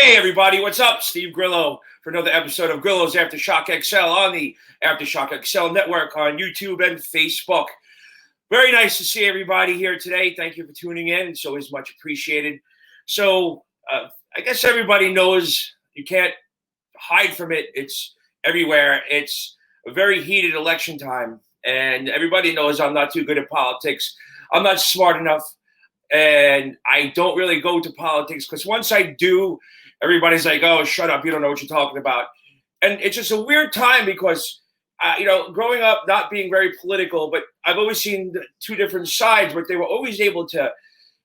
Hey everybody, what's up? Steve Grillo for another episode of Grillos AftershockXL on the AftershockXL network on YouTube and Facebook. Very nice to see everybody here today. Thank you for tuning in. It's always much appreciated. So I guess everybody knows you can't hide from it. It's everywhere. It's a very heated election time, and everybody knows I'm not too good at politics. I'm not smart enough. And I don't really go to politics because once I do, everybody's like, "Oh, shut up! You don't know what you're talking about." And it's just a weird time because, growing up, not being very political, but I've always seen the two different sides, but they were always able to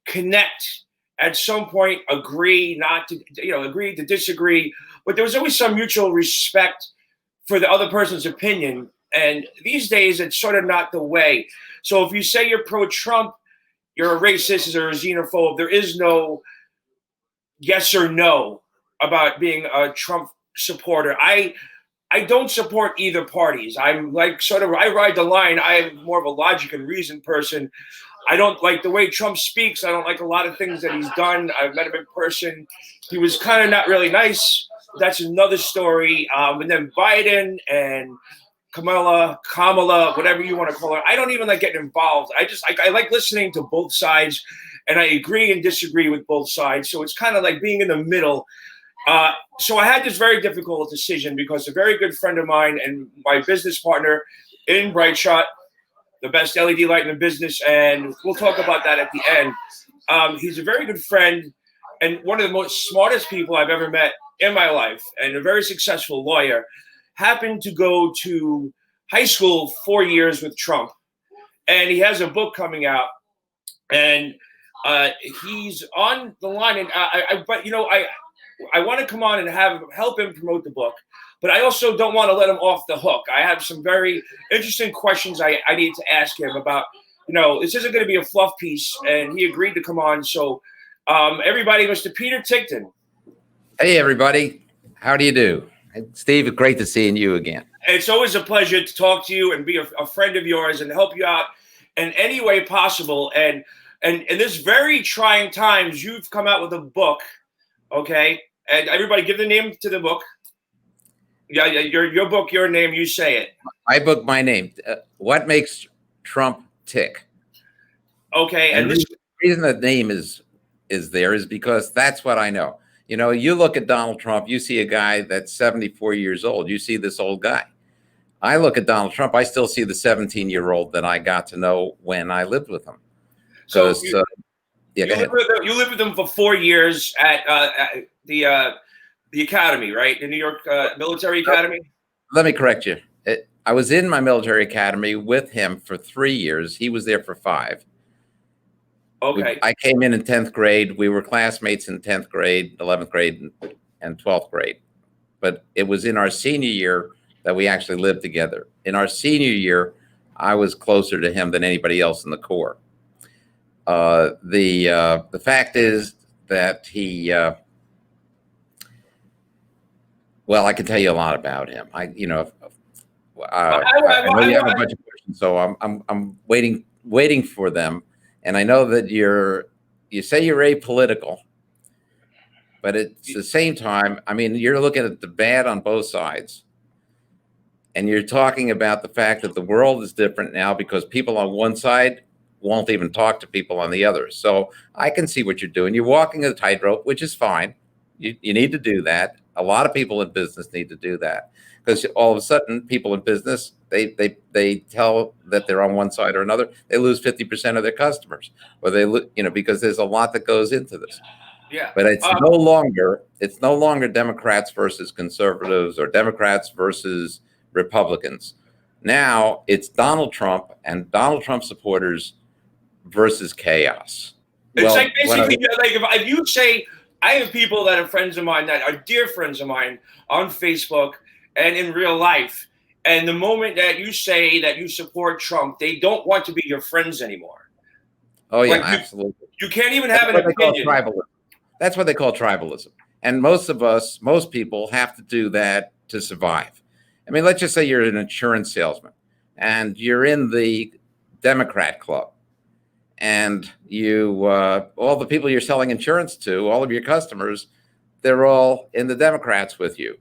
connect at some point, agree, not to, agree to disagree, but there was always some mutual respect for the other person's opinion. And these days, it's sort of not the way. So if you say you're pro-Trump, you're a racist or a xenophobe. There is no yes or no about being a Trump supporter. I don't support either parties. I'm like I ride the line. I'm more of a logic and reason person. I don't like the way Trump speaks. I don't like a lot of things that he's done. I've met him in person. He was kind of not really nice. That's another story. And then Biden and Kamala, whatever you want to call her. I don't even like getting involved. I like listening to both sides, and I agree and disagree with both sides. So it's kind of like being in the middle. So I had this very difficult decision because a very good friend of mine and my business partner in Brightshot, the best LED light in the business, and we'll talk about that at the end. He's a very good friend and one of the most smartest people I've ever met in my life, and a very successful lawyer. Happened to go to high school 4 years with Trump, and he has a book coming out, and he's on the line. And I want to come on and help him promote the book, but I also don't want to let him off the hook. I have some very interesting questions I need to ask him about. This isn't going to be a fluff piece, and he agreed to come on. So, everybody, Mr. Peter Ticktin. Hey, everybody. How do you do? Steve, great to seeing you again. It's always a pleasure to talk to you and be a friend of yours and help you out in any way possible. And in this very trying times, you've come out with a book, okay? And everybody, give the name to the book. Yeah, your book, your name, you say it. My book, my name. What makes Trump tick? Okay, and the reason the name is there is because that's what I know. You look at Donald Trump, you see a guy that's 74 years old. You see this old guy. I look at Donald Trump, I still see the 17-year-old that I got to know when I lived with him. So you lived with him for 4 years at the academy, right? The New York Military Academy? Let me correct you. I was in my military academy with him for 3 years. He was there for 5. Okay. I came in 10th grade. We were classmates in 10th grade, 11th grade, and 12th grade. But it was in our senior year that we actually lived together. In our senior year, I was closer to him than anybody else in the Corps. The fact is that he, I can tell you a lot about him. I know you have a bunch of questions, so I'm waiting for them. And I know that you say you're apolitical, but at the same time, you're looking at the bad on both sides. And you're talking about the fact that the world is different now because people on one side won't even talk to people on the other. So I can see what you're doing. You're walking a tightrope, which is fine. You need to do that. A lot of people in business need to do that because all of a sudden people in business, they tell that they're on one side or another. They lose 50% of their customers, or because there's a lot that goes into this. Yeah. But it's no longer Democrats versus conservatives or Democrats versus Republicans. Now it's Donald Trump and Donald Trump supporters versus chaos. It's like basically if you say, I have people that are friends of mine that are dear friends of mine on Facebook and in real life. And the moment that you say that you support Trump, they don't want to be your friends anymore. Oh, yeah, absolutely. You can't even have an opinion. That's what they call tribalism. And most people have to do that to survive. Let's just say you're an insurance salesman and you're in the Democrat club. And you, all the people you're selling insurance to, all of your customers, they're all in the Democrats with you.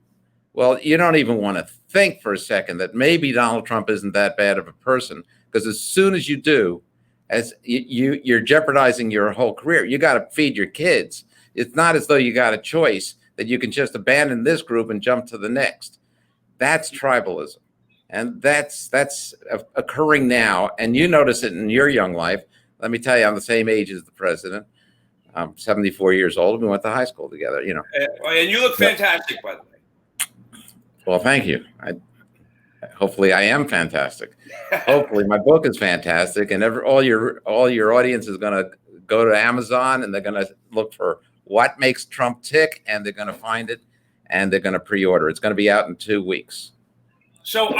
Well, you don't even want to think for a second that maybe Donald Trump isn't that bad of a person, because as soon as you do, as you're jeopardizing your whole career. You got to feed your kids. It's not as though you got a choice that you can just abandon this group and jump to the next. That's tribalism. And that's occurring now. And you notice it in your young life. Let me tell you, I'm the same age as the president. I'm 74 years old. We went to high school together, you know. And you look fantastic, by the way. Well, thank you. Hopefully I am fantastic. Hopefully my book is fantastic, and all your audience is going to go to Amazon and they're going to look for what makes Trump tick, and they're going to find it, and they're going to pre-order. It's going to be out in 2 weeks. So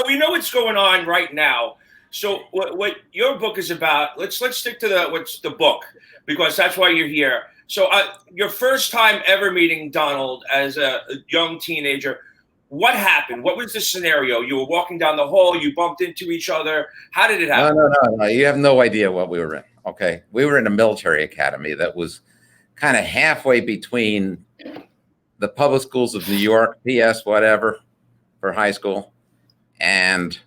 we know what's going on right now. So what your book is about? Let's stick to the book, because that's why you're here. So your first time ever meeting Donald as a young teenager. What happened? What was the scenario? You were walking down the hall. You bumped into each other. How did it happen? No. You have no idea what we were in. Okay, we were in a military academy that was kind of halfway between the public schools of New York, PS, whatever, for high school, and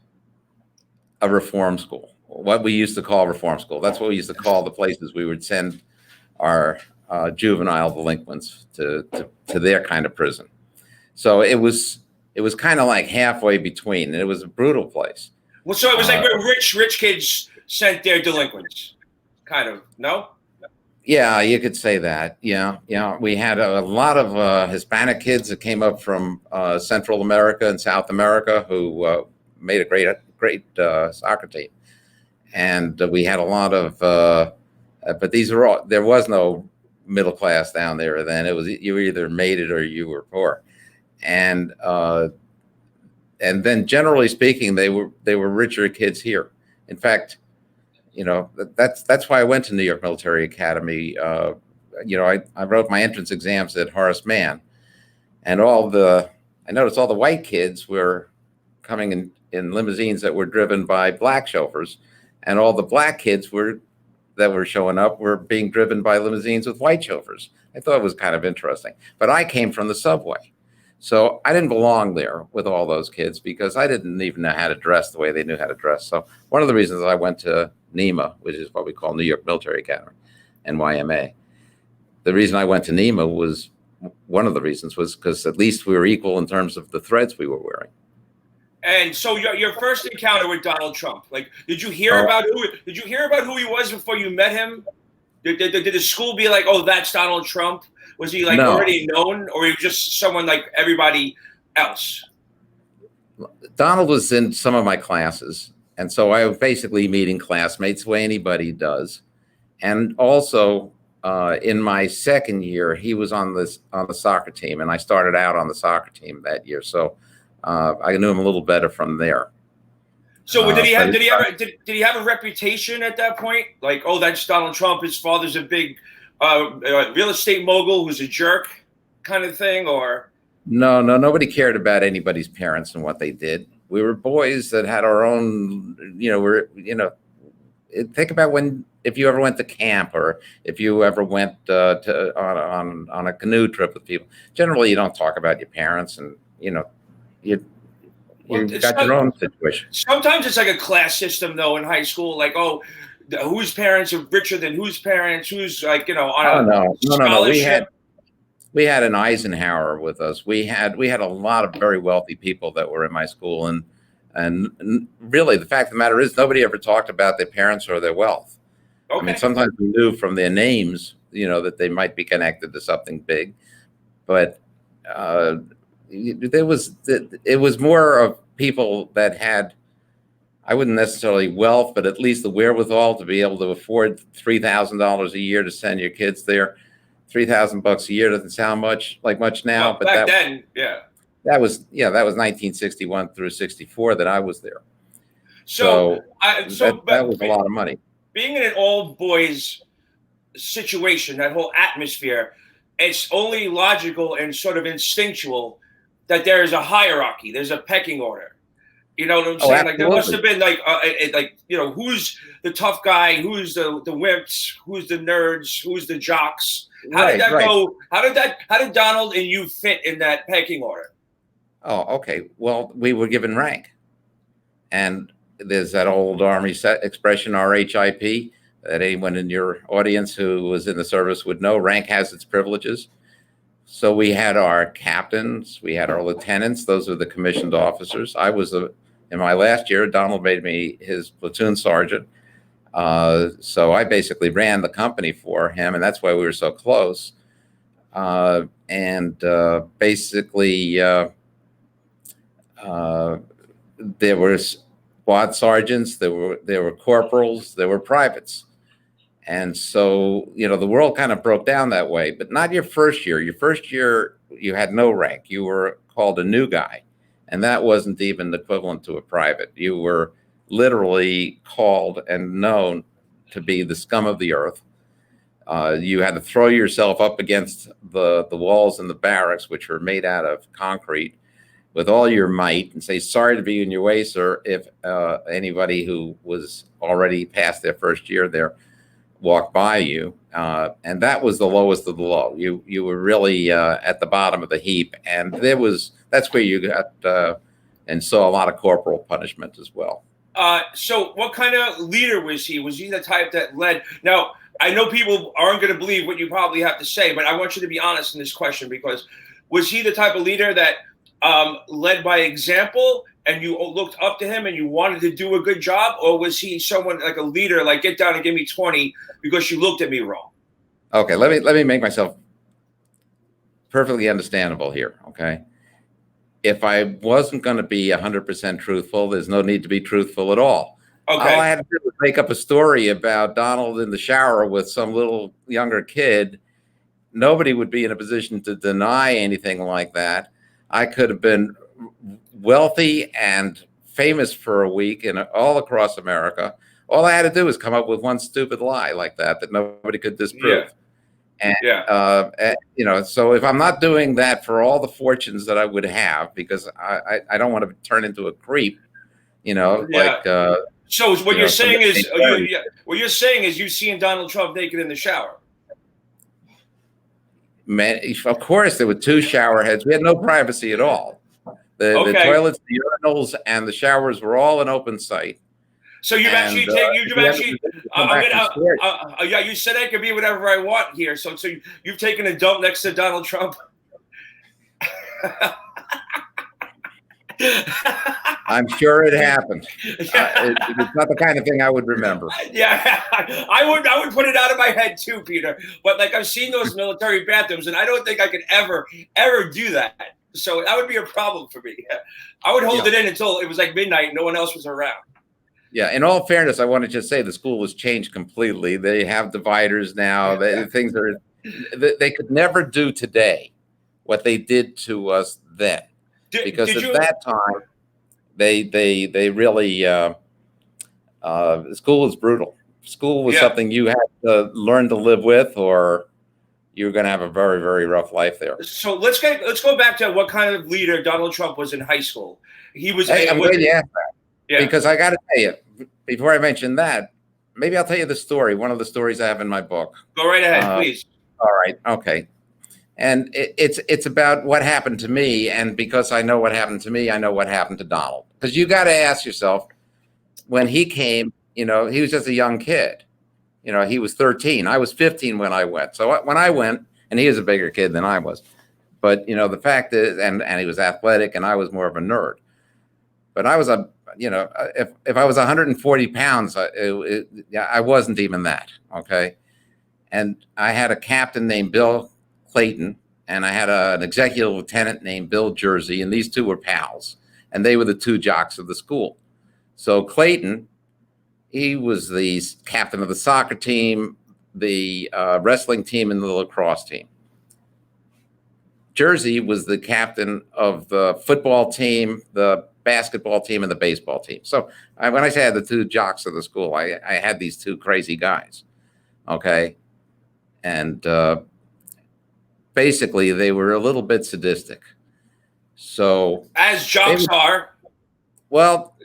a reform school. What we used to call reform school. That's what we used to call the places we would send our juvenile delinquents to their kind of prison. So it was kind of like halfway between, and it was a brutal place. Well, so it was like where rich kids sent their delinquents, kind of, no? Yeah, you could say that. Yeah. We had a lot of Hispanic kids that came up from Central America and South America who made a great soccer team, and we had a lot of. But these are all. There was no middle class down there then. It was you either made it or you were poor. And then generally speaking, they were richer kids here. In fact, that's why I went to New York Military Academy. I wrote my entrance exams at Horace Mann, and I noticed all the white kids were coming in limousines that were driven by black chauffeurs, and all the black kids that were showing up were being driven by limousines with white chauffeurs. I thought it was kind of interesting, but I came from the subway. So I didn't belong there with all those kids because I didn't even know how to dress the way they knew how to dress. So one of the reasons I went to NEMA, which is what we call New York Military Academy, NYMA, the reason I went to NEMA was one of the reasons was because at least we were equal in terms of the threads we were wearing. And so your first encounter with Donald Trump, like, did you hear about who he was before you met him? Did the school be like, oh, that's Donald Trump? Was he already known, or he was just someone like everybody else? Donald was in some of my classes, and so I was basically meeting classmates the way anybody does. And also in my second year, he was on the soccer team, and I started out on the soccer team that year. So I knew him a little better from there. So did he have a reputation at that point? Like, oh, that's Donald Trump. His father's a big real estate mogul who's a jerk, kind of thing, or? No, nobody cared about anybody's parents and what they did. We were boys that had our own, think about if you ever went to camp or if you ever went on a canoe trip with people. Generally, you don't talk about your parents, and you got your own situation. Sometimes it's like a class system, though, in high school. Like, oh, whose parents are richer than whose parents? Who's on a scholarship? We had an Eisenhower with us. We had a lot of very wealthy people that were in my school, and really the fact of the matter is nobody ever talked about their parents or their wealth. Okay. I mean, sometimes we knew from their names, that they might be connected to something big, but it was more of people that had, I wouldn't necessarily wealth, but at least the wherewithal to be able to afford $3,000 a year to send your kids there. $3,000 a year doesn't sound much now, but back then, yeah. That was 1961 through 64 that I was there. So that was a lot of money. Being in an all boys situation, that whole atmosphere, it's only logical and sort of instinctual that there is a hierarchy, there's a pecking order. You know what I'm saying? Like there must have been like who's the tough guy, who's the wimps, who's the nerds, who's the jocks. How did that go? How did Donald and you fit in that pecking order? Oh, okay. Well, we were given rank, and there's that old Army expression, RHIP, that anyone in your audience who was in the service would know. Rank has its privileges. So we had our captains, we had our lieutenants. Those are the commissioned officers. I was in my last year, Donald made me his platoon sergeant. So I basically ran the company for him, and that's why we were so close. Basically, there were squad sergeants, there were corporals, there were privates. And so, the world kind of broke down that way, but not your first year. Your first year, you had no rank. You were called a new guy, and that wasn't even equivalent to a private. You were literally called and known to be the scum of the earth. You had to throw yourself up against the walls in the barracks, which were made out of concrete, with all your might, and say, "Sorry to be in your way, sir," if anybody who was already past their first year there walked by you. And that was the lowest of the low. You were really at the bottom of the heap, and that's where you got and saw a lot of corporal punishment as well. So what kind of leader was he? Was he the type that led? Now, I know people aren't going to believe what you probably have to say, but I want you to be honest in this question, because was he the type of leader that led by example and you looked up to him and you wanted to do a good job? Or was he someone like a leader, like get down and give me 20 because you looked at me wrong? Okay, let me make myself perfectly understandable here, okay? If I wasn't going to be 100% truthful, there's no need to be truthful at all. Okay. All I had to do was make up a story about Donald in the shower with some little younger kid. Nobody would be in a position to deny anything like that. I could have been wealthy and famous for a week and all across America. All I had to do was come up with one stupid lie like that nobody could disprove. Yeah. And, so if I'm not doing that for all the fortunes that I would have, because I don't want to turn into a creep, like. So what you're saying is, what you're saying is you've seen Donald Trump naked in the shower. Man, of course, there were two shower heads. We had no privacy at all. The toilets, the urinals, and the showers were all an open sight. So you said I could be whatever I want here. So you've taken a dump next to Donald Trump. I'm sure it happened. It's not the kind of thing I would remember. Yeah, I would put it out of my head too, Peter. But like I've seen those military bathrooms, and I don't think I could ever do that. So that would be a problem for me. I would hold it in until it was like midnight and no one else was around. Yeah, in all fairness, I want to just say the school has changed completely. They have dividers now. Things they could never do today what they did to us then. Because at that time, they really school was brutal. School was something you had to learn to live with, or you were going to have a very, very rough life there. So let's go back to what kind of leader Donald Trump was in high school. He was. I'm glad you asked that. Yeah. Because I got to tell you, before I mention that, maybe I'll tell you the story. One of the stories I have in my book. Go right ahead, please. All right. Okay. And it's about what happened to me. And because I know what happened to me, I know what happened to Donald. Because you got to ask yourself, when he came, he was just a young kid. He was 13. I was 15 when I went. So when I went, and he was a bigger kid than I was. But, the fact is, and he was athletic, and I was more of a nerd. But I was if I was 140 pounds, I wasn't even that. Okay. And I had a captain named Bill Clayton, and I had an executive lieutenant named Bill Jersey, and these two were pals, and they were the two jocks of the school. So Clayton, he was the captain of the soccer team, the wrestling team, and the lacrosse team. Jersey was the captain of the football team, the basketball team, and the baseball team. So when I say I had the two jocks of the school, I had these two crazy guys. Okay. And basically, they were a little bit sadistic. So as jocks are. Well,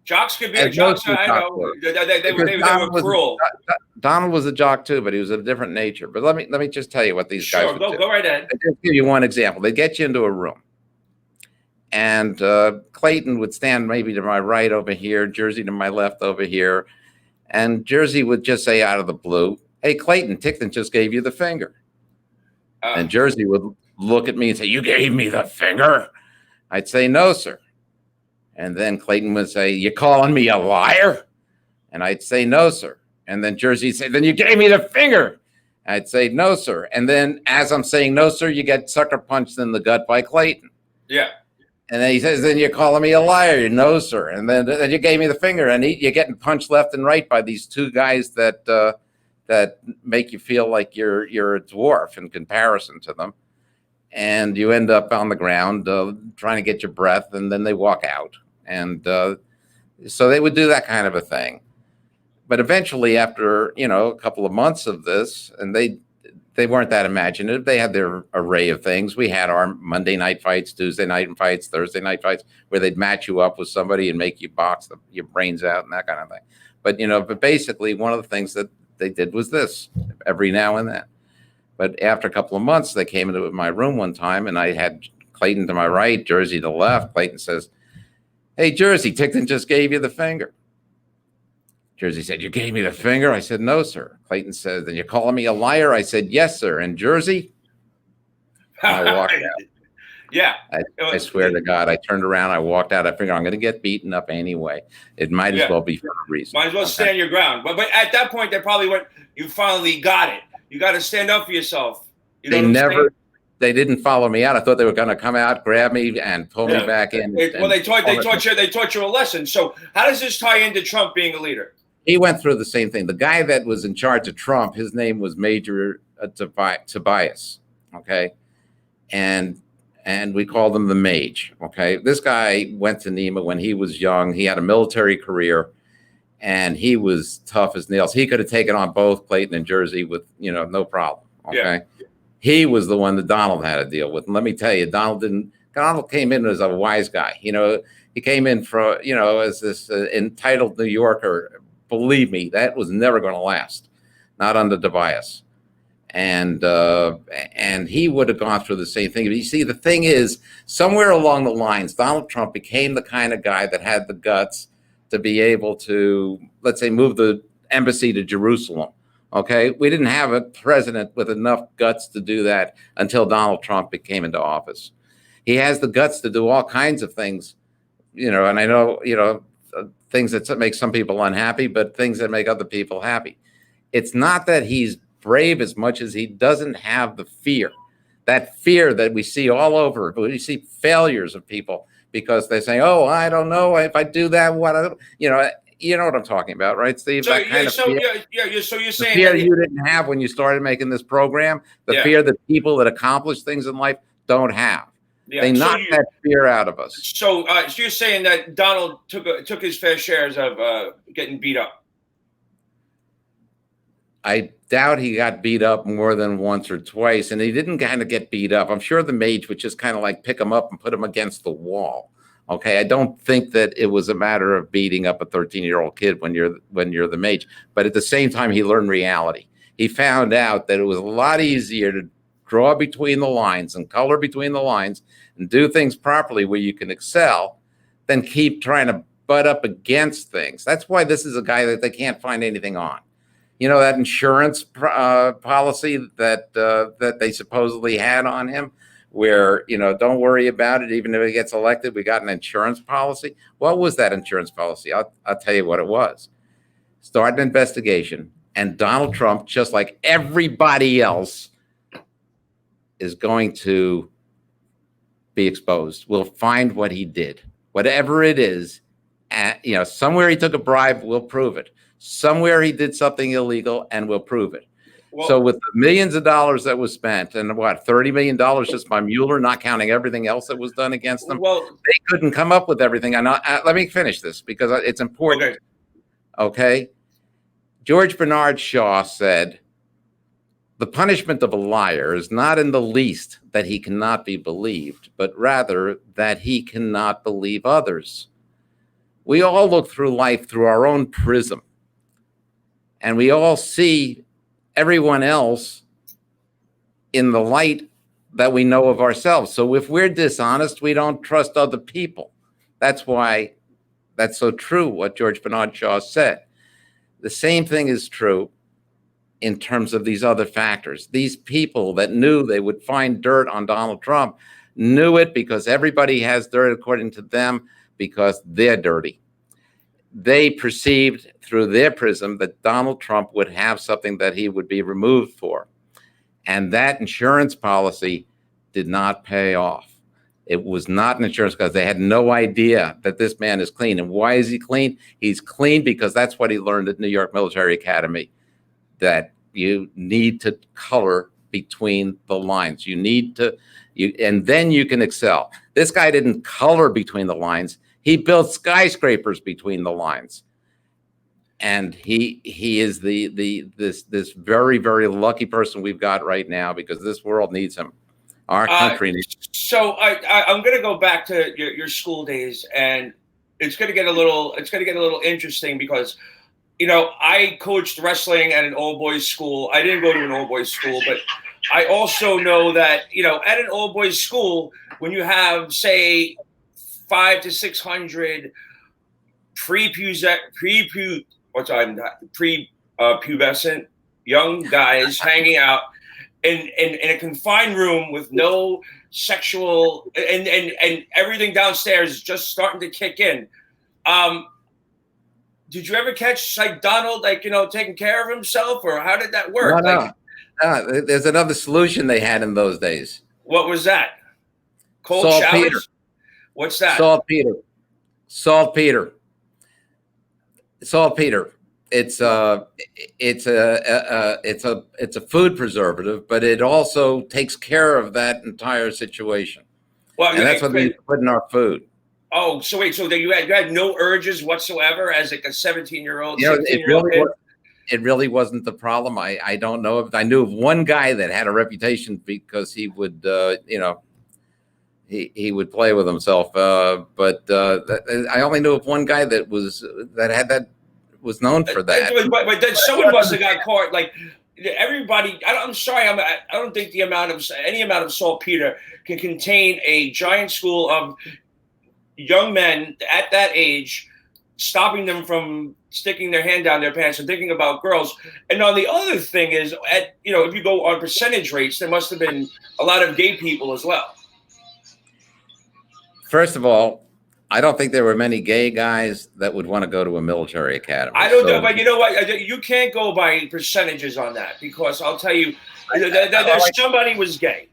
jocks could be as jocks. most of the I jocks know were. they were cruel. Donald was a jock too, but he was of a different nature. But let me just tell you what these guys would do. Go right ahead. I'll just give you one example. They get you into a room, and Clayton would stand maybe to my right over here, Jersey to my left over here, and Jersey would just say out of the blue, "Hey, Clayton, Ticktin just gave you the finger," and Jersey would look at me and say, "You gave me the finger?" I'd say, "No, sir." And then Clayton would say, "You calling me a liar?" And I'd say, "No, sir." And then Jersey would say, "Then you gave me the finger." I'd say, "No, sir." And then as I'm saying, "No, sir," you get sucker punched in the gut by Clayton. Yeah. And then he says, "Then you're calling me a liar." "No, sir." And then you gave me the finger. And you're getting punched left and right by these two guys that make you feel like you're a dwarf in comparison to them. And you end up on the ground trying to get your breath, and then they walk out. And so they would do that kind of a thing. But eventually, after a couple of months of this, and they weren't that imaginative. They had their array of things. We had our Monday night fights, Tuesday night fights, Thursday night fights, where they'd match you up with somebody and make you box your brains out and that kind of thing. But basically, one of the things that they did was this every now and then. But after a couple of months, they came into my room one time, and I had Clayton to my right, Jersey to the left. Clayton says, "Hey, Jersey, Ticktin just gave you the finger." Jersey said, "You gave me the finger?" I said, "No, sir." Clayton said, "Then you're calling me a liar?" I said, "Yes, sir." And Jersey, I walked out. Yeah. I swear to God, I turned around, I walked out. I figured I'm going to get beaten up anyway. It might as well be for a reason. Might as well stand your ground. But at that point, they probably went, "You finally got it. You got to stand up for yourself." They didn't follow me out. I thought they were going to come out, grab me, and pull me back in. They taught you a lesson. So how does this tie into Trump being a leader? He went through the same thing. The guy that was in charge of Trump, his name was Major Tobias. Okay, and we called him the Mage. Okay, this guy went to Nima when he was young. He had a military career, and he was tough as nails. He could have taken on both Clayton and Jersey with no problem. Okay. Yeah. He was the one that Donald had to deal with. And let me tell you, Donald came in as a wise guy. He came in as this entitled New Yorker. Believe me, that was never going to last. Not under Tobias. And he would have gone through the same thing. But you see, the thing is, somewhere along the lines, Donald Trump became the kind of guy that had the guts to be able to, let's say, move the embassy to Jerusalem. Okay, we didn't have a president with enough guts to do that until Donald Trump came into office. He has the guts to do all kinds of things, and I know, things that make some people unhappy, but things that make other people happy. It's not that he's brave as much as he doesn't have the fear, that fear that we see all over. We see failures of people because they say, "Oh, I don't know if I do that, what." You know what I'm talking about, right, Steve? So you're saying the fear you didn't have when you started making this program, the fear that people that accomplish things in life don't have. Yeah. They knock that fear out of us. So you're saying that Donald took his fair shares of getting beat up? I doubt he got beat up more than once or twice, and he didn't kind of get beat up. I'm sure the Mage would just kind of like pick him up and put him against the wall. Okay, I don't think that it was a matter of beating up a 13-year-old kid when you're the Mage, but at the same time, he learned reality. He found out that it was a lot easier to draw between the lines and color between the lines and do things properly where you can excel than keep trying to butt up against things. That's why this is a guy that they can't find anything on. That insurance policy that they supposedly had on him, where, don't worry about it. Even if he gets elected, we got an insurance policy. What was that insurance policy? I'll tell you what it was. Start an investigation. And Donald Trump, just like everybody else, is going to be exposed. We'll find what he did, whatever it is. Somewhere he took a bribe, we'll prove it. Somewhere he did something illegal, and we'll prove it. Well, so with the millions of dollars that was spent, and $30 million just by Mueller, not counting everything else that was done against them, they couldn't come up with everything. And let me finish this because it's important. Okay. George Bernard Shaw said, "The punishment of a liar is not in the least that he cannot be believed, but rather that he cannot believe others." We all look through life through our own prism, and we all see everyone else in the light that we know of ourselves. So if we're dishonest, we don't trust other people. That's why that's so true what George Bernard Shaw said. The same thing is true in terms of these other factors. These people that knew they would find dirt on Donald Trump knew it because everybody has dirt according to them because they're dirty. They perceived through their prism that Donald Trump would have something that he would be removed for. And that insurance policy did not pay off. It was not an insurance because they had no idea that this man is clean. And why is he clean? He's clean because that's what he learned at New York Military Academy, that you need to color between the lines. You need to, and then you can excel. This guy didn't color between the lines. He built skyscrapers between the lines. And he is this very, very lucky person we've got right now because this world needs him. Our country needs him. So I'm going to go back to your school days, and it's going to get a little interesting because, you know, I coached wrestling at an all boys school. I didn't go to an all boys school, but I also know that, you know, at an all boys school, when you have, say, 500 to 600 prepubescent young guys hanging out in a confined room with no sexual and everything downstairs is just starting to kick in. Did you ever catch like Donald, like, you know, taking care of himself, or how did that work? No. There's another solution they had in those days. What was that? Cold Saltpeter. showers? What's that? Saltpeter. It's a food preservative, but it also takes care of that entire situation. Well, and that's what we put in our food. Oh, so wait, so you had no urges whatsoever as like a 17-year-old? You know, it really wasn't the problem. I don't know if I knew of one guy that had a reputation because he would, you know, he would play with himself. But I only knew of one guy that was known for that. But then someone must have got caught. Like everybody, I'm sorry, I don't think any amount of saltpeter can contain a giant school of young men at that age, stopping them from sticking their hand down their pants and thinking about girls. And on the other thing is, you know, if you go on percentage rates, there must have been a lot of gay people as well. First of all, I don't think there were many gay guys that would want to go to a military academy. I don't know, but you know what? You can't go by percentages on that because I'll tell you, somebody was gay.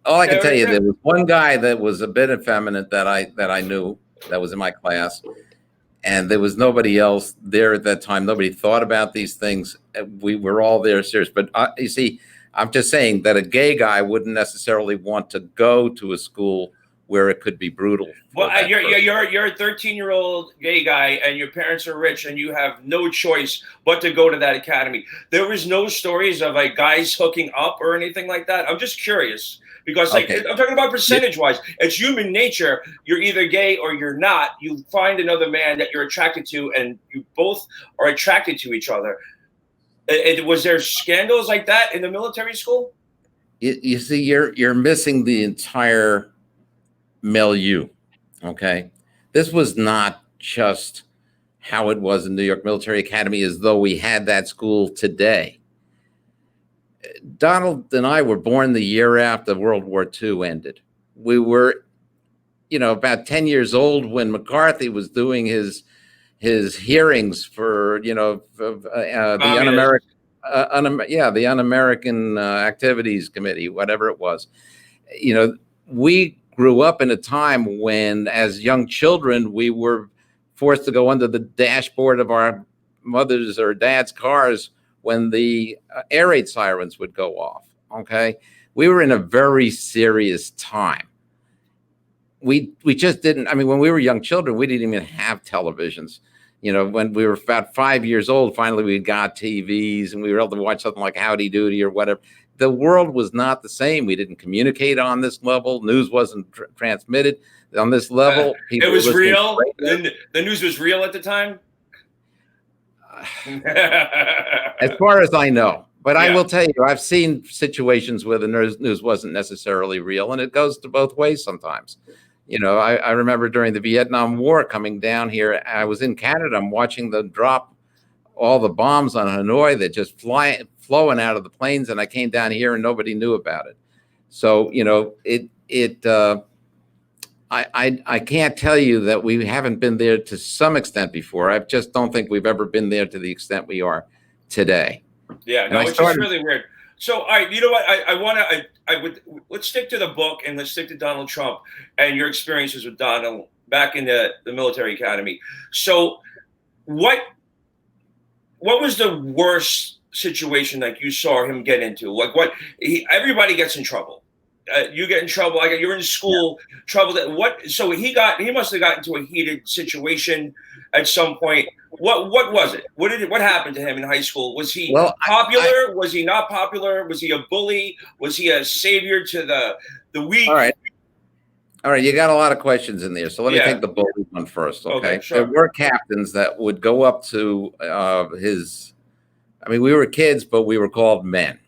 All I can tell you, there was one guy that was a bit effeminate that I knew that was in my class, and there was nobody else there at that time. Nobody thought about these things. We were all there serious. But you see, I'm just saying that a gay guy wouldn't necessarily want to go to a school where it could be brutal. Well, you're a 13-year-old gay guy, and your parents are rich, and you have no choice but to go to that academy. There was no stories of like guys hooking up or anything like that. I'm just curious. Because like I'm talking about percentage-wise, it's human nature. You're either gay or you're not. You find another man that you're attracted to, and you both are attracted to each other. Was there scandals like that in the military school? You see, you're missing the entire milieu. Okay, this was not just how it was in New York Military Academy, as though we had that school today. Donald and I were born the year after World War II ended. We were, you know, about 10 years old when McCarthy was doing his hearings for, you know, the Un-American Activities Committee, whatever it was. You know, we grew up in a time when, as young children, we were forced to go under the dashboard of our mother's or dad's cars when the air raid sirens would go off. Okay, we were in a very serious time. We just didn't. I mean, when we were young children, we didn't even have televisions. You know, when we were about 5 years old, finally we got TVs and we were able to watch something like Howdy Doody or whatever. The world was not the same. We didn't communicate on this level. News wasn't transmitted on this level. It was real. The news was real at the time. As far as I know. But I will tell you, I've seen situations where the news wasn't necessarily real, and it goes to both ways sometimes. You know, I remember during the Vietnam War coming down here, I was in Canada. I'm watching them drop all the bombs on Hanoi that just flowing out of the planes, and I came down here and nobody knew about it. So, you know, I can't tell you that we haven't been there to some extent before. I just don't think we've ever been there to the extent we are today. Yeah, no, it's just really weird. So, all right, you know what? Let's stick to the book and let's stick to Donald Trump and your experiences with Donald back in the military academy. So, what was the worst situation like you saw him get into? Like everybody gets in trouble. You get in trouble. Like you're in school, trouble. So he must have got into a heated situation at some point. What was it? What happened to him in high school? Was he popular? Was he not popular? Was he a bully? Was he a savior to the weak? All right. You got a lot of questions in there. So let me take the bully one first. Okay. Sure. There were captains that would go up to we were kids, but we were called men.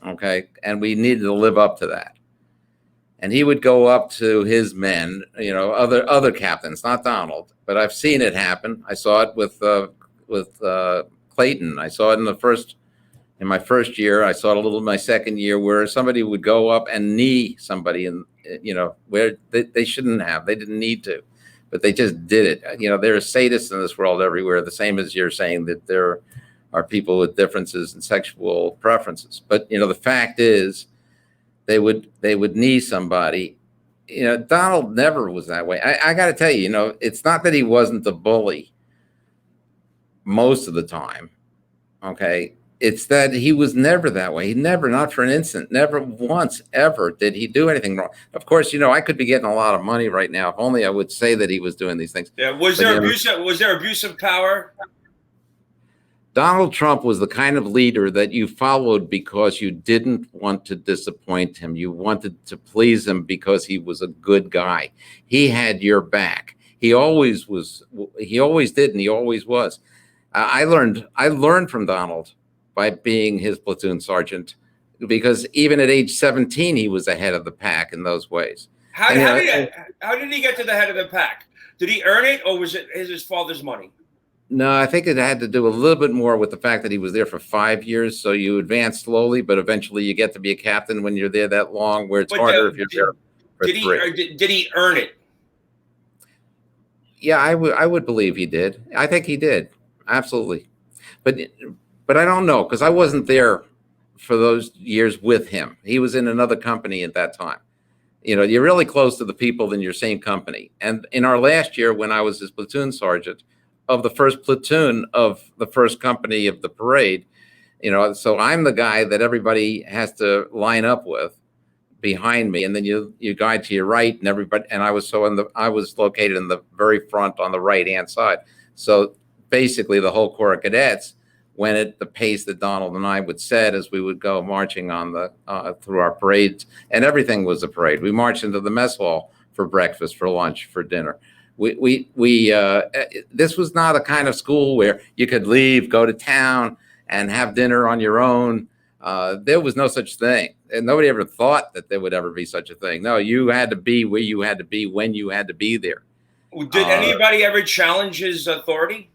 Okay. And we needed to live up to that. And he would go up to his men, you know, other captains, not Donald, but I've seen it happen. I saw it with Clayton. I saw it in my first year. I saw it a little in my second year, where somebody would go up and knee somebody, and you know, where they shouldn't have. They didn't need to, but they just did it. You know, there are sadists in this world everywhere. The same as you're saying that there are people with differences in sexual preferences. But you know, the fact is, they would knee somebody. You know, Donald never was that way. I got to tell you, you know, it's not that he wasn't the bully most of the time. Okay. It's that he was never that way. He never, not for an instant, never once ever did he do anything wrong. Of course, you know, I could be getting a lot of money right now. If only I would say that he was doing these things. Yeah. Was there abuse of power? Donald Trump was the kind of leader that you followed because you didn't want to disappoint him. You wanted to please him because he was a good guy. He had your back. He always was. He always did, and he always was. I learned from Donald by being his platoon sergeant, because even at age 17, he was ahead of the pack in those ways. How did he get to the head of the pack? Did he earn it, or was it his father's money? No, I think it had to do a little bit more with the fact that he was there for 5 years. So you advance slowly, but eventually you get to be a captain when you're there that long, where it's harder if you're there for 3. Did he earn it? Yeah, I would believe he did. I think he did. Absolutely. But I don't know, because I wasn't there for those years with him. He was in another company at that time. You know, you're really close to the people in your same company. And in our last year, when I was his platoon sergeant of the first platoon of the first company of the parade, you know, so I'm the guy that everybody has to line up with behind me, and then you guide to your right, and everybody, and I was located in the very front on the right hand side. So basically the whole Corps of Cadets went at the pace that Donald and I would set as we would go marching on through our parades, and everything was a parade. We marched into the mess hall for breakfast, for lunch, for dinner. This was not a kind of school where you could leave, go to town, and have dinner on your own. There was no such thing, and nobody ever thought that there would ever be such a thing. No, you had to be where you had to be when you had to be there. Did anybody ever challenge his authority?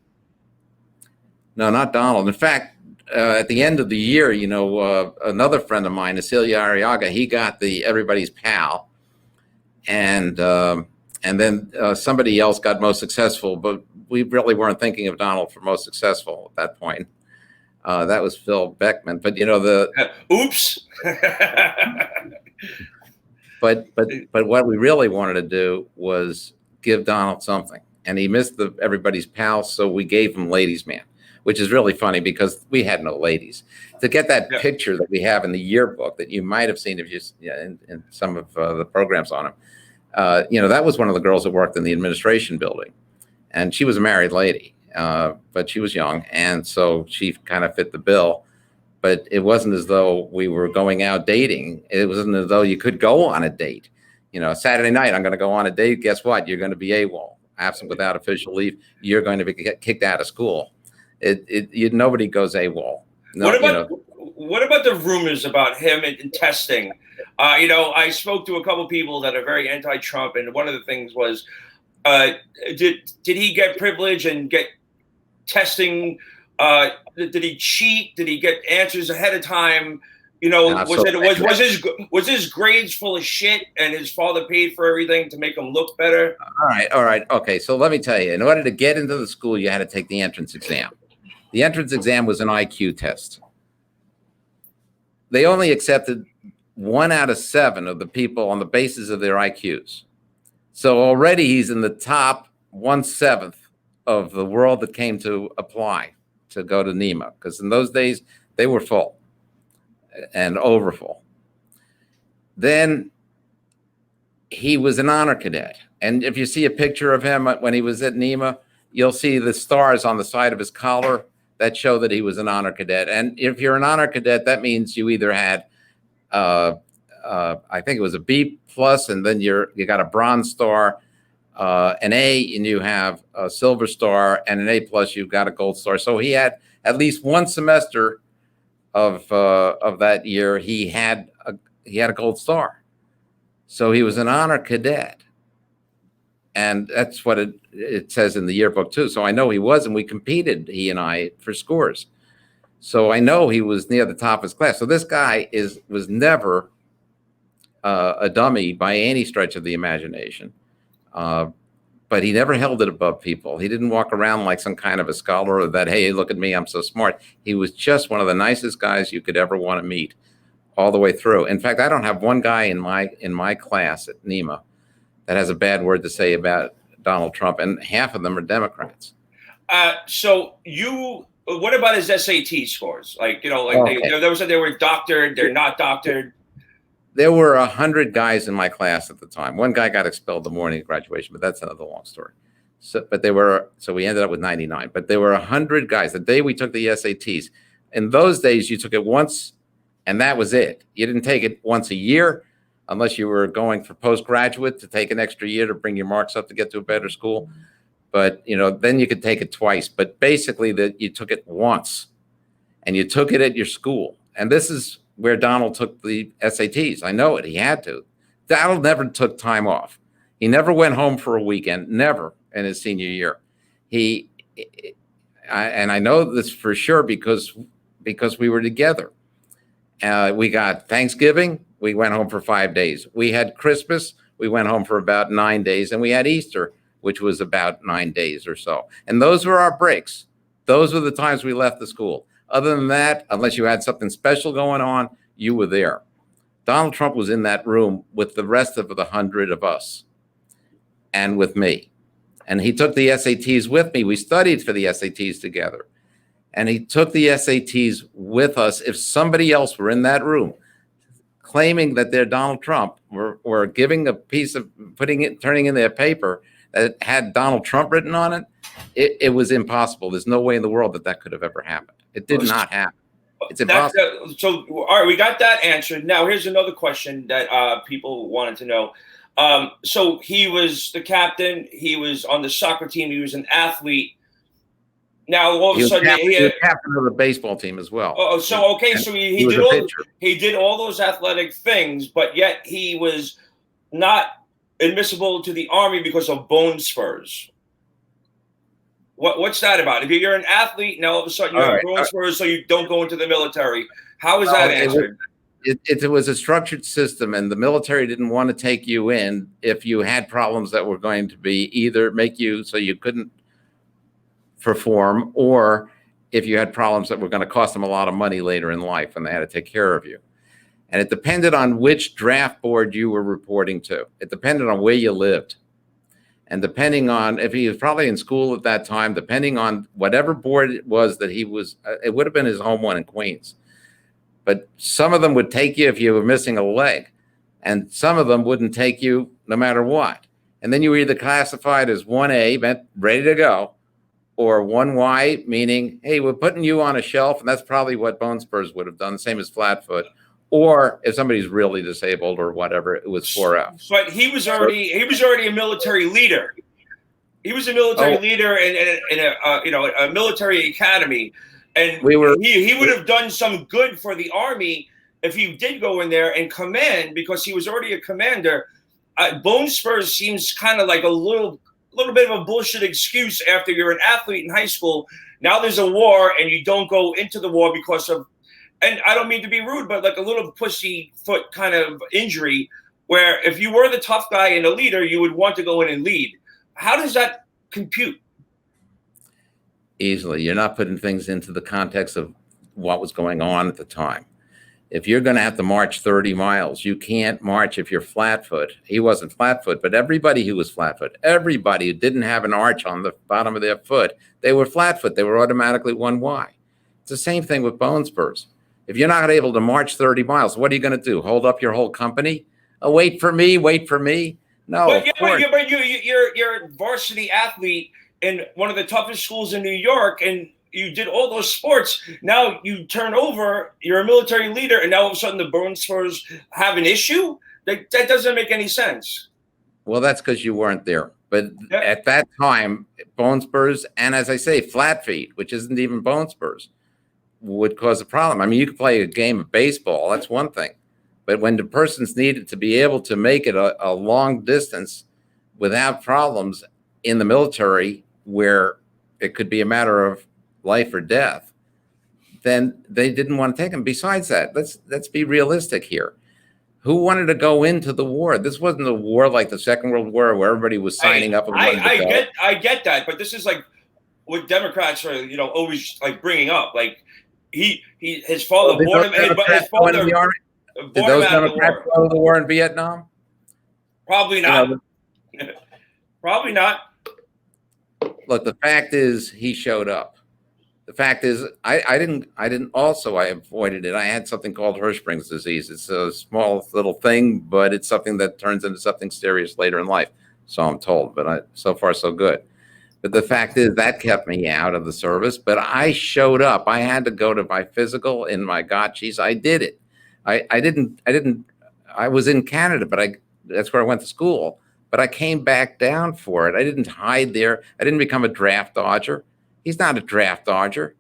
No, not Donald. In fact, at the end of the year, you know, another friend of mine, Celia Arriaga, he got the everybody's pal, and then somebody else got most successful, but we really weren't thinking of Donald for most successful at that point. That was Phil Beckman, but you know oops. but what we really wanted to do was give Donald something, and he missed the everybody's pal, so we gave him ladies' man, which is really funny because we had no ladies. To get that picture that we have in the yearbook that you might have seen if you in some of the programs on him. You know, that was one of the girls that worked in the administration building, and she was a married lady. but she was young, and so she kind of fit the bill. But it wasn't as though we were going out dating. It wasn't as though you could go on a date. Saturday night, I'm going to go on a date. Guess what? You're going to be AWOL, absent without official leave. You're going to get kicked out of school. Nobody goes AWOL. No, what about the rumors about him and testing? I spoke to a couple people that are very anti-Trump, and one of the things was, did he get privilege and get testing? Did he cheat? Did he get answers ahead of time? Was his grades full of shit, and his father paid for everything to make him look better? All right. Okay, so let me tell you, in order to get into the school, you had to take the entrance exam. The entrance exam was an IQ test. They only accepted 1 out of 7 of the people on the basis of their IQs. So already he's in the top 1/7 of the world that came to apply to go to NEMA, because in those days they were full and overfull. Then he was an honor cadet. And if you see a picture of him when he was at NEMA, you'll see the stars on the side of his collar that show that he was an honor cadet. And if you're an honor cadet, that means you either had, I think it was a B+, and then you got a bronze star, an A, and you have a silver star, and an A+, you've got a gold star. So he had at least one semester of that year, he had a gold star. So he was an honor cadet. And that's what it says in the yearbook too. So I know he was, and we competed, he and I, for scores. So I know he was near the top of his class. So this guy was never a dummy by any stretch of the imagination. But he never held it above people. He didn't walk around like some kind of a scholar, or that, hey, look at me, I'm so smart. He was just one of the nicest guys you could ever want to meet all the way through. In fact, I don't have one guy in my class at NEMA that has a bad word to say about Donald Trump, and half of them are Democrats. What about his SAT scores? They were doctored, they're not doctored. There were 100 guys in my class at the time. One guy got expelled the morning of graduation, but that's another long story. So we ended up with 99. But there were 100 guys. The day we took the SATs, in those days, you took it once, and that was it. You didn't take it once a year, unless you were going for postgraduate to take an extra year to bring your marks up to get to a better school. But then you could take it twice. But basically, you took it once, and you took it at your school. And this is where Donald took the SATs. I know it. He had to. Donald never took time off. He never went home for a weekend, never in his senior year. And I know this for sure because we were together. We got Thanksgiving. We went home for 5 days. We had Christmas. We went home for about 9 days. And we had Easter, which was about 9 days or so. And those were our breaks. Those were the times we left the school. Other than that, unless you had something special going on, you were there. Donald Trump was in that room with the rest of the 100 of us and with me. And he took the SATs with me. We studied for the SATs together. And he took the SATs with us. If somebody else were in that room claiming that they're Donald Trump, were giving a piece of, turning in their paper that had Donald Trump written on it, it was impossible. There's no way in the world that could have ever happened. It did not happen. It's impossible. So, all right, we got that answered. Now, here's another question that people wanted to know. So he was the captain. He was on the soccer team. He was an athlete. Now, all of a sudden, he was captain of the baseball team as well. Oh, so okay, so he did all those athletic things, but yet he was not admissible to the Army because of bone spurs. What's that about? If you're an athlete, now all of a sudden you have bone spurs, so you don't go into the military. How is that answered? It was a structured system, and the military didn't want to take you in if you had problems that were going to be either make you so you couldn't perform, or if you had problems that were going to cost them a lot of money later in life and they had to take care of you. And it depended on which draft board you were reporting to. It depended on where you lived. And depending on if he was probably in school at that time, depending on whatever board it was that he was, it would have been his home one in Queens. But some of them would take you if you were missing a leg, and some of them wouldn't take you no matter what. And then you were either classified as 1A, meant ready to go, or 1Y, meaning, hey, we're putting you on a shelf, and that's probably what bone spurs would have done, the same as flatfoot. Or if somebody's really disabled or whatever, it was 4F. But he was already a military leader. He was a military leader in a military academy, and he would have done some good for the Army if he did go in there and command, because he was already a commander. Bone spurs seems kind of like a little bit of a bullshit excuse after you're an athlete in high school. Now there's a war and you don't go into the war because of, and I don't mean to be rude, but like a little pussyfoot kind of injury, where if you were the tough guy and a leader, you would want to go in and lead. How does that compute? Easily. You're not putting things into the context of what was going on at the time. If you're going to have to march 30 miles, you can't march if you're flatfoot. He wasn't flatfoot, but everybody who was flatfoot, everybody who didn't have an arch on the bottom of their foot, they were flatfoot. They were automatically 1Y. It's the same thing with bone spurs. If you're not able to march 30 miles, what are you going to do? Hold up your whole company? Oh, wait for me. No, but you're a varsity athlete in one of the toughest schools in New York, and you did all those sports. Now you turn over, you're a military leader, and now all of a sudden the bone spurs have an issue? That doesn't make any sense. Well, that's because you weren't there. But at that time, bone spurs, and as I say, flat feet, which isn't even bone spurs, would cause a problem. I mean, you could play a game of baseball, that's one thing. But when the person's needed to be able to make it a long distance without problems in the military, where it could be a matter of life or death, then they didn't want to take him. Besides that, let's be realistic here. Who wanted to go into the war? This wasn't a war like the Second World War where everybody was signing up. I get that, but this is like what Democrats are, always like bringing up. Like his father brought him. His father did those Democrats go to the war in Vietnam? Probably not. Probably not. Look, the fact is he showed up. The fact is I avoided it. I had something called Hirschsprung's disease. It's a small little thing, but it's something that turns into something serious later in life. So I'm told, but so far so good. But the fact is that kept me out of the service, but I showed up. I had to go to my physical in my gotchis. I did it. I was in Canada, but that's where I went to school. But I came back down for it. I didn't hide there. I didn't become a draft dodger. He's not a draft dodger.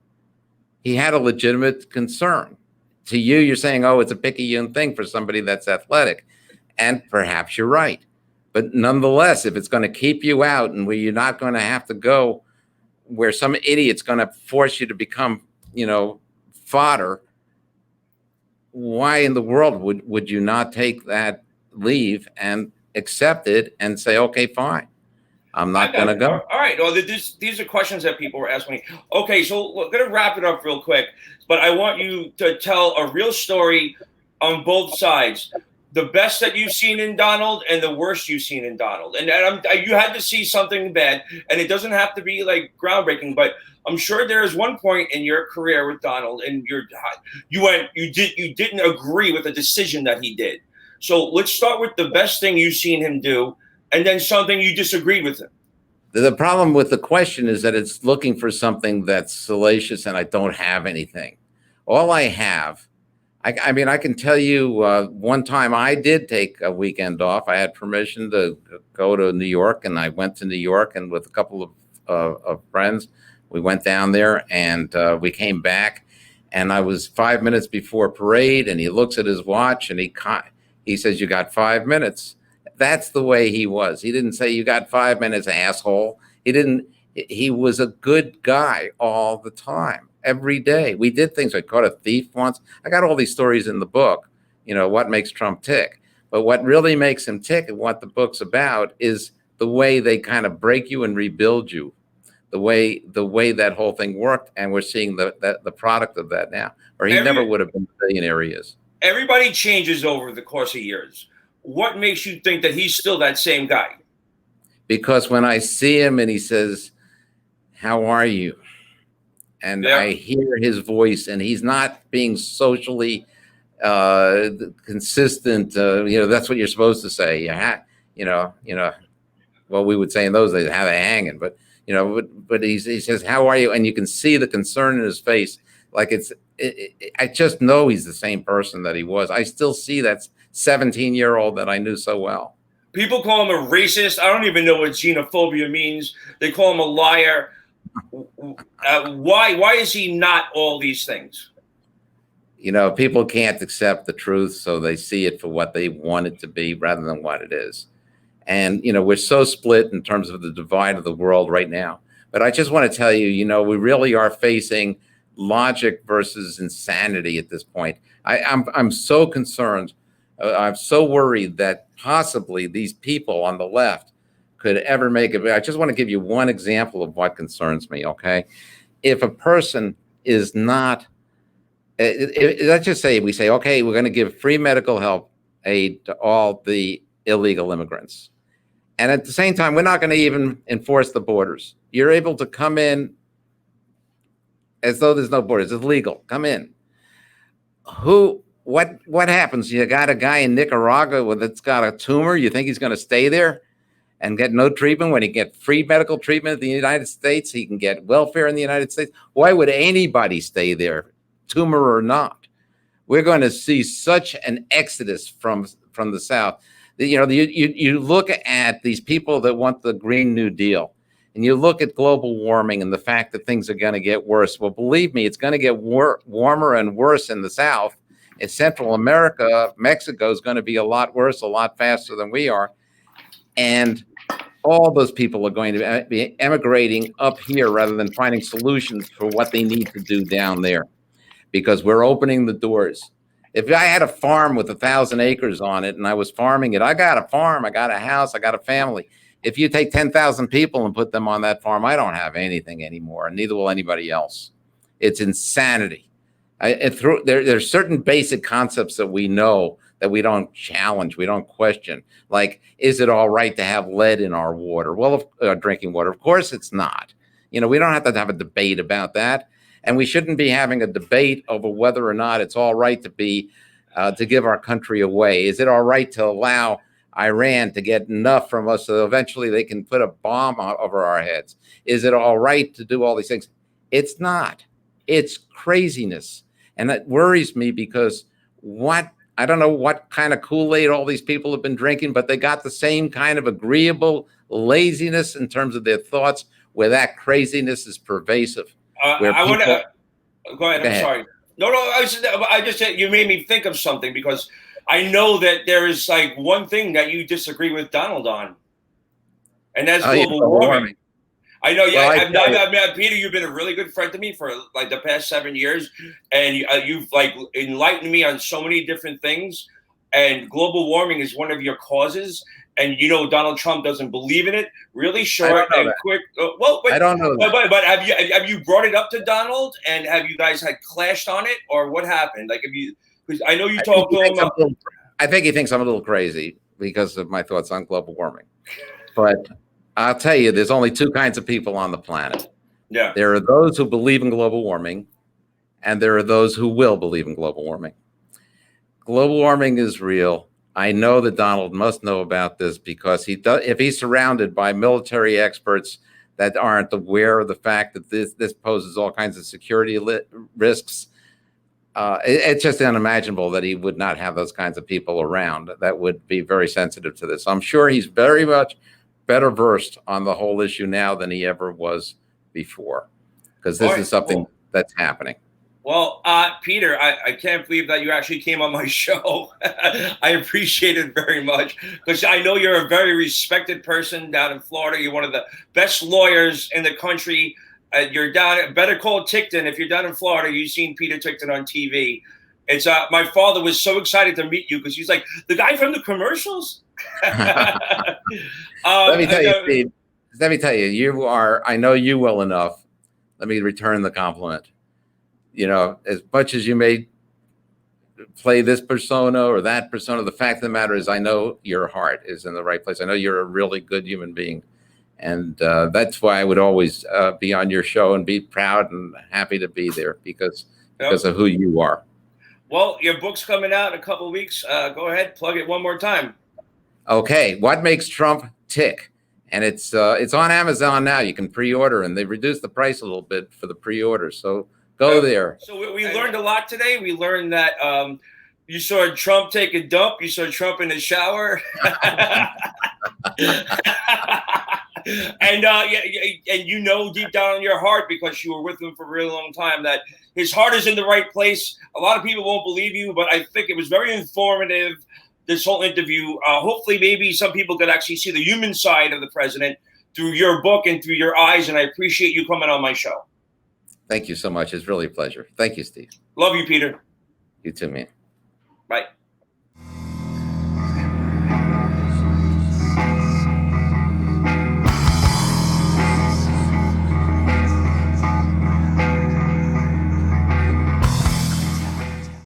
He had a legitimate concern. To you, you're saying, oh, it's a picayune thing for somebody that's athletic. And perhaps you're right. But nonetheless, if it's going to keep you out and where you're not going to have to go where some idiot's going to force you to become, fodder, why in the world would you not take that leave and accept it and say, okay, fine, I'm not going to go? All right. Well, these are questions that people were asking me. Okay, so we're going to wrap it up real quick, but I want you to tell a real story on both sides. The best that you've seen in Donald and the worst you've seen in Donald. And you had to see something bad, and it doesn't have to be like groundbreaking, but I'm sure there is one point in your career with Donald and you didn't agree with the decision that he did. So let's start with the best thing you've seen him do, and then something you disagreed with him. The problem with the question is that it's looking for something that's salacious, and I don't have anything. All I have, I mean, I can tell you one time I did take a weekend off. I had permission to go to New York, and I went to New York, and with a couple of friends, we went down there, and we came back, and I was 5 minutes before parade, and he looks at his watch, and he says, you got 5 minutes. That's the way he was. He didn't say, you got 5 minutes, asshole. He was a good guy all the time, every day. We did things. I caught a thief once. I got all these stories in the book, what makes Trump tick. But what really makes him tick and what the book's about is the way they kind of break you and rebuild you, the way that whole thing worked. And we're seeing the product of that now, or he never would have been the billionaire he is. Everybody changes over the course of years. What makes you think that he's still that same guy? Because when I see him and he says, how are you? And I hear his voice, and he's not being socially consistent. That's what you're supposed to say. Well, we would say in those days, have a hanging, but but he says, "How are you?" And you can see the concern in his face. Like I just know he's the same person that he was. I still see that 17-year-old that I knew so well. People call him a racist. I don't even know what xenophobia means. They call him a liar. Why is he not all these things? People can't accept the truth, so they see it for what they want it to be rather than what it is. And, we're so split in terms of the divide of the world right now. But I just want to tell you, we really are facing logic versus insanity at this point. I'm so concerned. I'm so worried that possibly these people on the left could ever make it. I just want to give you one example of what concerns me, okay? If a person is not, let's just say we say, okay, we're going to give free medical help aid to all the illegal immigrants. And at the same time, we're not going to even enforce the borders. You're able to come in as though there's no borders. It's legal. Come in. What happens? You got a guy in Nicaragua that's got a tumor. You think he's going to stay there and get no treatment when he get free medical treatment in the United States? He can get welfare in the United States. Why would anybody stay there, tumor or not? We're going to see such an exodus from the South. You look at these people that want the Green New Deal, and you look at global warming and the fact that things are going to get worse. Well, believe me, it's going to get warmer and worse in the South. In Central America, Mexico is going to be a lot worse, a lot faster than we are. And all those people are going to be emigrating up here rather than finding solutions for what they need to do down there, because we're opening the doors. If I had a farm with 1,000 acres on it and I was farming it, I got a farm, I got a house, I got a family. If you take 10,000 people and put them on that farm, I don't have anything anymore, and neither will anybody else. It's insanity. There's certain basic concepts that we know that we don't challenge, we don't question. Like, is it all right to have lead in our water? Well, drinking water, of course it's not. We don't have to have a debate about that. And we shouldn't be having a debate over whether or not it's all right to give our country away. Is it all right to allow Iran to get enough from us so eventually they can put a bomb over our heads? Is it all right to do all these things? It's not. It's craziness. And that worries me because I don't know what kind of Kool-Aid all these people have been drinking, but they got the same kind of agreeable laziness in terms of their thoughts, where that craziness is pervasive. I want to go ahead. I'm sorry. No. I just said you made me think of something, because I know that there is like one thing that you disagree with Donald on, and that's global warming. I know. Yeah, well, Peter, you've been a really good friend to me for like the past 7 years, and you've like enlightened me on so many different things. And global warming is one of your causes. And Donald Trump doesn't believe in it. Really short and quick. I don't know. But have you brought it up to Donald, and have you guys had clashed on it, or what happened? Like, because I know you talked to him. I think he thinks I'm a little crazy because of my thoughts on global warming. But I'll tell you, there's only two kinds of people on the planet. Yeah. There are those who believe in global warming, and there are those who will believe in global warming. Global warming is real. I know that Donald must know about this, because if he's surrounded by military experts that aren't aware of the fact that this poses all kinds of security risks, it's just unimaginable that he would not have those kinds of people around that would be very sensitive to this. I'm sure he's very much better versed on the whole issue now than he ever was before, because this is something that's happening. Well, Peter, I can't believe that you actually came on my show. I appreciate it very much, because I know you're a very respected person down in Florida. You're one of the best lawyers in the country. You're down. Better call Ticktin if you're down in Florida. You've seen Peter Ticktin on TV. It's my father was so excited to meet you, because he's like, the guy from the commercials. Let me tell you, Steve. Let me tell you, you are. I know you well enough. Let me return the compliment. As much as you may play this persona or that persona, the fact of the matter is, I know your heart is in the right place. I know you're a really good human being. And that's why I would always be on your show and be proud and happy to be there, because of who you are. Well, your book's coming out in a couple of weeks. Go ahead, plug it one more time. Okay. What makes Trump tick? and it's on Amazon now. You can pre-order, and they reduced the price a little bit for the pre-order. So go there. So we learned a lot today. We learned that you saw Trump take a dump. You saw Trump in the shower. And you know deep down in your heart, because you were with him for a really long time, that his heart is in the right place. A lot of people won't believe you, but I think it was very informative, this whole interview. Hopefully, maybe some people could actually see the human side of the president through your book and through your eyes, and I appreciate you coming on my show. Thank you so much. It's really a pleasure. Thank you, Steve. Love you, Peter. You too, man. Bye.